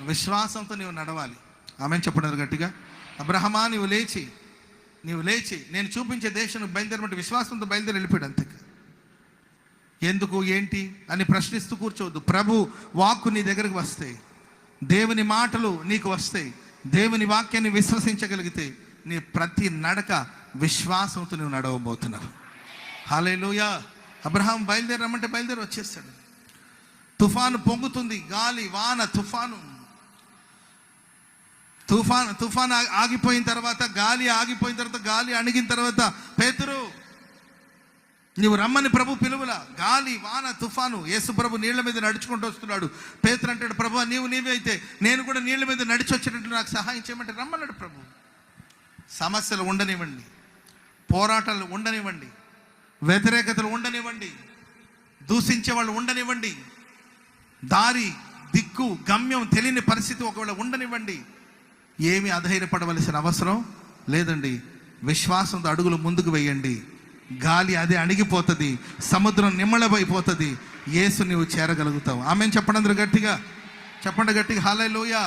విశ్వాసంతో నీవు నడవాలి. ఆమె చెప్పడం గట్టిగా. అబ్రహమా నీవు లేచి నేను చూపించే దేశం బయలుదేరమంటే విశ్వాసంతో బయలుదేరి వెళ్ళిపోయాడు. అంతే. ఎందుకు ఏంటి అని ప్రశ్నిస్తూ కూర్చోవద్దు. ప్రభు వాక్కు నీ దగ్గరకు వస్తాయి, దేవుని మాటలు నీకు వస్తాయి, దేవుని వాక్యాన్ని విశ్వసించగలిగితే నీ ప్రతి నడక విశ్వాసంతో నువ్వు నడవబోతున్నావు. హల్లెలూయా. అబ్రహాం బయలుదేరమంటే బయలుదేరి వచ్చేస్తాడు. తుఫాను పొంగుతుంది, గాలి వాన తుఫాను ఆగిపోయిన తర్వాత, గాలి అణిగిన తర్వాత, పేతురు నువ్వు రమ్మని ప్రభు పిలువలా. గాలి వాన తుఫాను, యేసు ప్రభు నీళ్ల మీద నడుచుకుంటూ వస్తున్నాడు. పేతురు అంటాడు, ప్రభు నీవే అయితే నేను కూడా నీళ్ల మీద నడిచి వచ్చేటట్టు నాకు సహాయం చేయమంటే రమ్మన్నాడు ప్రభు. సమస్యలు ఉండనివ్వండి, పోరాటాలు ఉండనివ్వండి, వ్యతిరేకతలు ఉండనివ్వండి, దూషించే వాళ్ళు ఉండనివ్వండి, దారి దిక్కు గమ్యం తెలియని పరిస్థితి ఒకవేళ ఉండనివ్వండి, ఏమి అధైర్యపడవలసిన అవసరం లేదండి. విశ్వాసంతో అడుగులు ముందుకు వేయండి. గాలి అదే అణిగిపోతుంది, సముద్రం నిమ్మళమైపోతుంది, యేసు నీవు చేరగలుగుతావు. ఆమెన్ చెప్పండి, అందరూ గట్టిగా చెప్పండి, గట్టిగా హల్లెలూయా.